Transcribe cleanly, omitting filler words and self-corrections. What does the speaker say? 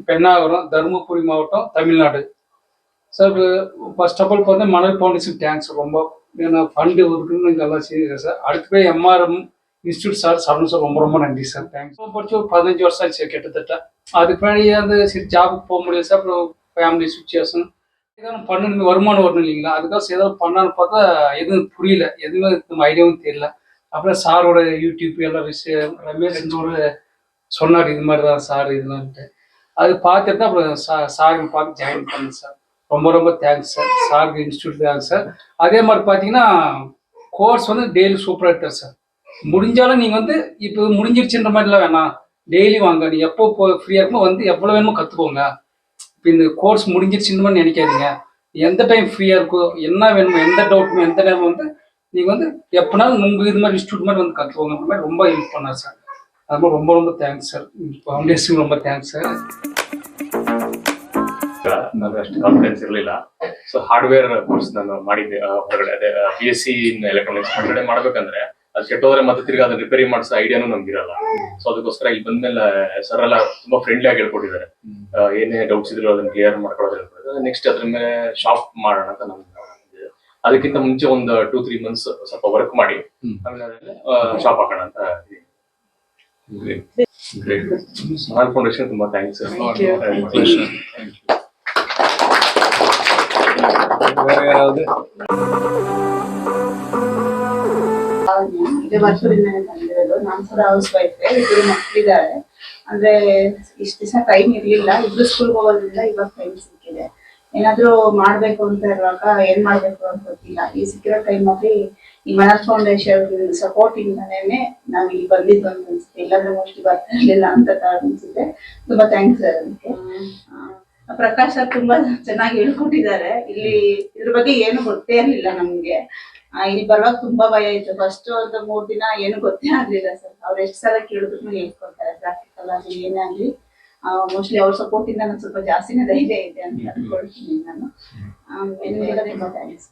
பெண்ணாகரம், தருமபுரி மாவட்டம், Tamil Nadu. Sir first of all பார்த்தா மணல் ஃபவுண்டேஷன் தேங்க்ஸ் ரொம்ப. ஏன்னா ஃபண்டு ஒதுக்குன்னு நல்லா செய்யுங்க சார். அடுத்து போய் எம்ஆர்எம் இன்ஸ்டியூட் சார் சரண் சார் ரொம்ப ரொம்ப நன்றி சார். தேங்க்ஸ். படிச்சு ஒரு 15 வருஷம் ஆச்சு சார் கிட்டத்தட்ட. அதுக்கு முன்னாடி அந்த சரி ஜாபுக்கு போக முடியாது சார். அப்புறம் ஃபேமிலி சுச்சுவேஷன் ஏதாவது பண்ணணும், வருமானம் வரணும் இல்லைங்களா, அதுக்காக ஏதாவது பண்ணான்னு பார்த்தா எதுவும் புரியல, எதுவுமே நம்ம ஐடியாவும் தெரியல. அப்புறம் சாரோட யூடியூப் எல்லாம் விஷயம் ரமேஷ் ஒரு சொன்னார் இது மாதிரி தான் சார் இதெல்லாம்ட்டு. அது பார்த்துட்டு தான் அப்புறம் சார் பார்த்து ஜாயின் பண்ணேன் சார். ரொம்ப ரொம்ப தேங்க்ஸ் சார். சாருக்கு இன்ஸ்டியூட் தேங்க்ஸ் சார். அதே மாதிரி பார்த்தீங்கன்னா கோர்ஸ் வந்து டெய்லி சூப்பராக எடுத்தார் சார். முடிஞ்சாலும் நீங்கள் வந்து இப்போ முடிஞ்சிருச்சுன்ற மாதிரிலாம் வேணாம், டெய்லி வாங்க, நீ எப்போ ஃப்ரீயாக இருக்குமோ வந்து எவ்வளோ வேணுமோ கற்றுக்கோங்க. இப்போ இந்த கோர்ஸ் முடிஞ்சிருச்சுன்னு மாதிரி நினைக்காதீங்க. எந்த டைம் ஃப்ரீயாக இருக்கோ, என்ன வேணுமோ, எந்த டவுட்டுமோ எந்த நேரம் வந்து நீங்கள் வந்து எப்போனாலும் உங்கள் இது மாதிரி இன்ஸ்டியூட் மாதிரி வந்து கற்றுக்கோங்கன்ற மாதிரி ரொம்ப ஹெல்ப் பண்ணார் சார். அது மாதிரி ரொம்ப ரொம்ப தேங்க்ஸ் சார். ஃபவுண்டேஷன் ரொம்ப தேங்க்ஸ் சார். ನನಗೆ ಅಷ್ಟು ಕಾನ್ಫಿಡೆನ್ಸ್ ಇರಲಿಲ್ಲ. ಸೊ ಹಾರ್ಡ್ವೇರ್ ಕೋರ್ಸ್ ನಾನು ಮಾಡಿದ್ದೆ ಹೊರಗಡೆ, ಅದೇ BSc ಇನ್ ಎಲೆಕ್ಟ್ರಾನಿಕ್ಸ್ ಹೊರಗಡೆ ಮಾಡ್ಬೇಕಂದ್ರೆ ಅದು ಕೆಟ್ಟೋದ್ರೆ ಮತ್ತೆ ತಿರ್ಗಿ ಅದನ್ನ ರಿಪೇರಿ ಮಾಡಿಸೋ ಐಡಿಯಾನು ನಮ್ಗಿರಲ್ಲ. ಸೊ ಅದಕ್ಕೋಸ್ಕರ ಇಲ್ಲಿ ಬಂದ್ಮೇಲೆ ಸರ್ ಎಲ್ಲ ತುಂಬಾ ಫ್ರೆಂಡ್ಲಿ ಆಗಿ ಹೇಳ್ಕೊಟ್ಟಿದ್ದಾರೆ. ಏನೇ ಡೌಟ್ಸ್ ಇದ್ರು ಅದನ್ನ ಕ್ಲಿಯರ್ ಮಾಡ್ಕೊಳ್ಳೋದು ಹೇಳ್ಕೊಟ್ಟಿದ್ದಾರೆ. ನೆಕ್ಸ್ಟ್ ಅದ್ರ ಮೇಲೆ ಶಾಪ್ ಮಾಡೋಣ ಅಂತ ನಮ್ಗೆ ಅದಕ್ಕಿಂತ ಮುಂಚೆ ಒಂದು 2-3 ಮಂತ್ಸ್ ಸ್ವಲ್ಪ ವರ್ಕ್ ಮಾಡಿ ಆಮೇಲೆ ಶಾಪ್ ಹಾಕೋಣ ಅಂತ ಇದೀನಿ. ಗ್ರೇಟ್. ಸ್ಮಾಲ್ ಫೌಂಡೇಶನ್ ತುಂಬಾ ಥ್ಯಾಂಕ್ಸ್ ಸರ್. ಬೇರೆ ಯಾರಾவது ಬಂದಿರೋದು ನಾನು ಕೂಡ ಹೌಸ್ ವೈಫ್, ಇಬ್ಬರು ಮಕ್ಕಳಿದ್ದಾರೆ. ಅಂದ್ರೆ ಇಷ್ಟು ದಿವಸ ಟೈಮ್ ಇರ್ಲಿಲ್ಲ, ಇಬ್ರು ಸ್ಕೂಲ್ಗೆ ಹೋಗೋದ್ರಿಂದ ಇವಾಗ ಟೈಮ್ ಸಿಕ್ಕಿದೆ. ಏನಾದ್ರು ಮಾಡ್ಬೇಕು ಅಂತ ಇರುವಾಗ ಏನ್ ಮಾಡ್ಬೇಕು ಅಂತ ಗೊತ್ತಿಲ್ಲ. ಈ ಸಿಕ್ಕಿರೋ ಟೈಮ್ ಅಲ್ಲಿ ಈ ಮನರ್ ಫೌಂಡೇಶನ್ ಸಪೋರ್ಟ್ ಇಂದಾನೆ ನಾವ್ ಇಲ್ಲಿ ಬಂದಿದ್ದು ಅಂತ ಅನ್ಸುತ್ತೆ. ಇಲ್ಲಾಂದ್ರೆ ಮೋಸ್ಟ್ಲಿ ಬರ್ತಾ ಇರ್ಲಿಲ್ಲ ಅಂತ ಅನ್ಸುತ್ತೆ. ತುಂಬಾ ಥ್ಯಾಂಕ್ಸ್ ಸರ್. ಅದಕ್ಕೆ ಪ್ರಕಾಶ್ ಸರ್ ತುಂಬಾ ಚೆನ್ನಾಗಿ ಹೇಳ್ಕೊಟ್ಟಿದ್ದಾರೆ. ಇಲ್ಲಿ ಇದ್ರ ಬಗ್ಗೆ ಏನು ಗೊತ್ತೇ ಇರ್ಲಿಲ್ಲ ನಮ್ಗೆ. ಇಲ್ಲಿ ಬರುವಾಗ ತುಂಬಾ ಭಯ ಇತ್ತು. ಫಸ್ಟ್ ಒಂದು 3 ದಿನ ಏನು ಗೊತ್ತೇ ಆಗ್ಲಿಲ್ಲ ಸರ್. ಅವ್ರು ಎಷ್ಟು ಸಲ ಕೇಳಿದ್ರು ಹೇಳ್ಕೊಡ್ತಾರೆ, ಪ್ರಾಕ್ಟಿಕಲ್ ಆಗಿ ಏನೇ ಆಗ್ಲಿ. ಮೋಸ್ಟ್ಲಿ ಅವ್ರ ಸಪೋರ್ಟ್ ಇಂದ ನಾನು ಸ್ವಲ್ಪ ಜಾಸ್ತಿನೇ ಧೈರ್ಯ ಇದೆ ಅಂತ ಅನ್ಕೊಳ್ತೀನಿ ನಾನು. ತುಂಬಾ ಥ್ಯಾಂಕ್ಸ್.